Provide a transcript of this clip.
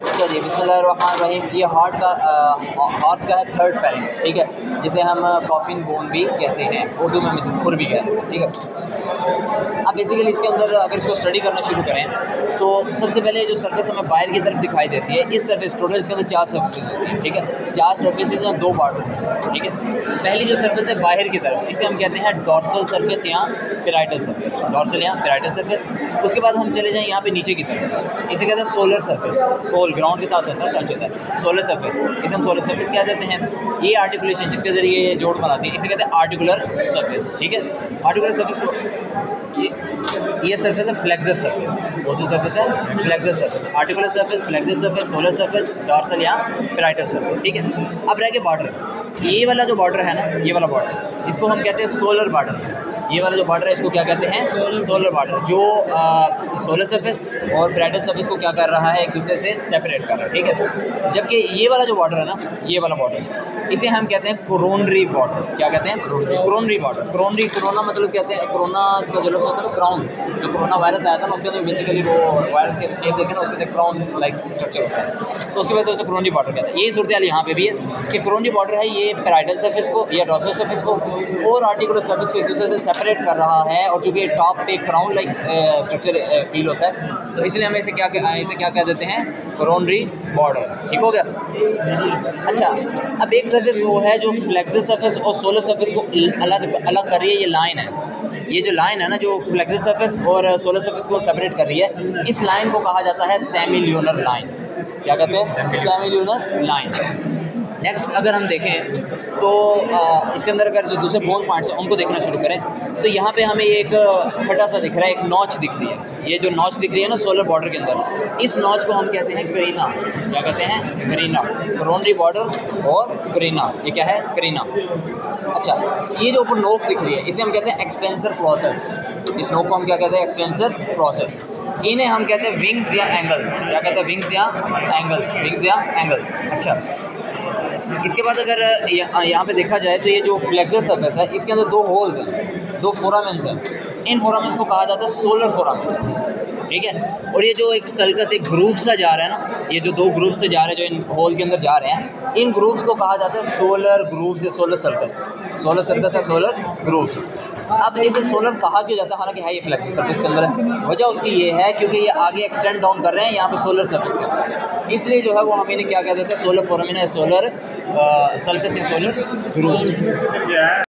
अच्छा जी, बिस्मिल्लाहिर्रहमानिर्रहीम। ये हॉर्स का है थर्ड फेरेंक्स, ठीक है, जिसे हम कॉफिन बोन भी कहते हैं, उर्दू में हम इसे खुर भी कहते हैं, ठीक है। अब बेसिकली इसके अंदर अगर इसको स्टडी करना शुरू करें तो सबसे पहले जो सरफेस हमें बाहर की तरफ दिखाई देती है, इस सरफेस टोटल इसके अंदर 4 सर्फेसेज होती हैं, ठीक है। 4 सर्फेसेज हैं, 2 बॉर्डर्स हैं, ठीक है। पहली जो सरफेस है बाहर की तरफ, इसे हम कहते हैं डॉर्सल सरफेस या पैराइटल सरफेस, डॉर्सल या पैराइटल सरफेस। उसके बाद हम चले जाएँ यहाँ पे नीचे की तरफ, इसे कहते हैं सोलर सरफेस, सोल ग्राउंड के साथ होता है, टच होता है, सोलर सरफेस, इसे हम सोलर सरफेस कह देते हैं। ये आर्टिकुलेशन जिसके ज़रिए ये जोड़ बनाती है, इसे कहते हैं आर्टिकुलर सरफेस, ठीक है। आर्टिकुलर सरफेस को ये सरफेस है फ्लेक्सर सरफेस, वो जो सरफेस है flexor surface, articular surface, flexor surface, solar surface, dorsal या पैराइटल सरफेस, ठीक है। अब रह गया बॉर्डर, ये वाला जो बॉर्डर है ना, ये वाला बॉर्डर, इसको हम कहते हैं सोलर बॉर्डर। ये वाला जो बॉर्डर है इसको क्या कहते हैं, सोलर बॉर्डर, जो सोलर सरफेस और पैराइटल सरफेस को क्या कर रहा है, एक दूसरे से सेपरेट कर रहा है, ठीक है। जबकि ये वाला जो बॉर्डर है ना, ये वाला बॉर्डर, इसे हम कहते हैं कोरोनरी बॉर्डर। क्या कहते हैं, कोरोनरी बॉर्डर। कोरोनरी, कोरोना मतलब कहते हैं, कोरोना का जो लफ्ज़ होता है ना, क्राउन, जो कोरोना वायरस आया था ना, उसके अंदर बेसिकली वो वायरस के शेप देखे ना, उसके अंदर क्राउन लाइक स्ट्रक्चर होता है, तो उसकी वजह से उसे कोरोनरी बॉर्डर कहते हैं। यही सूरत हाल यहाँ पे भी है कि कोरोनरी बॉर्डर है, ये पैराइटल सरफेस को या डॉर्सल सरफेस को और आर्टिकुलर सरफेस को एक दूसरे से सेपरेट कर रहा है, और चूँकि टॉप पे क्राउन लाइक स्ट्रक्चर फील होता है, तो इसलिए हम इसे क्या कह देते हैं, कोरोनरी बॉर्डर, ठीक हो गया। अच्छा, अब एक सरफेस वो है जो फ्लेक्सर सरफेस और सोलर सरफेस को अलग कर रही है, ये लाइन है। ये जो लाइन है ना, जो फ्लेक्सर सरफेस और सोलर सरफेस को सेपरेट कर रही है, इस लाइन को कहा जाता है सेमील्यूनर लाइन। क्या कहते हैं, सेमील्यूनर लाइन। नेक्स्ट अगर हम देखें तो इसके अंदर अगर जो दूसरे बोन पॉइंट्स हैं उनको देखना शुरू करें, तो यहाँ पे हमें एक फटा सा दिख रहा है, एक नॉच दिख रही है। ये जो नॉच दिख रही है ना सोलर बॉर्डर के अंदर, इस नॉच को हम कहते हैं करीना। क्या कहते हैं, करीना। कोरोनरी बॉर्डर और करीना, ये क्या है, करीना। अच्छा, ये जो ऊपर नोक दिख रही है, इसे हम कहते हैं एक्सटेंसर प्रोसेस। इस नोक को हम क्या कहते हैं, एक्सटेंसर प्रोसेस। इन्हें हम कहते हैं विंग्स या एंगल्स। क्या कहते हैं, विंग्स या एंगल्स, विंग्स या एंगल्स। अच्छा, इसके बाद अगर यहाँ पे देखा जाए तो ये जो फ्लेक्सर सरफेस है, इसके अंदर 2 होल्स हैं, 2 फोरामेंस हैं। इन फोरामेंस को कहा जाता है सोलर फोरामेन, ठीक है। और ये जो एक सर्कस, एक ग्रूव सा जा रहा है ना, ये जो 2 ग्रूव से जा रहे हैं, जो इन होल के अंदर जा रहे हैं, इन ग्रूव्स को कहा जाता है सोलर ग्रूव्स या सोलर सर्कस। सोलर सर्कस या सोलर ग्रूव्स। अब इसे सोलर कहा क्यों जाता है, हालांकि है ये फ्लेक्सर सरफेस के अंदर है। वजह उसकी ये है क्योंकि ये आगे एक्सटेंड डाउन कर रहे हैं यहाँ पे सोलर सरफेस के अंदर, इसलिए जो है वो हम इन्हें क्या कह देते हैं, सोलर फोरामेन या सोलर सर्कस या सोलर ग्रूव्स।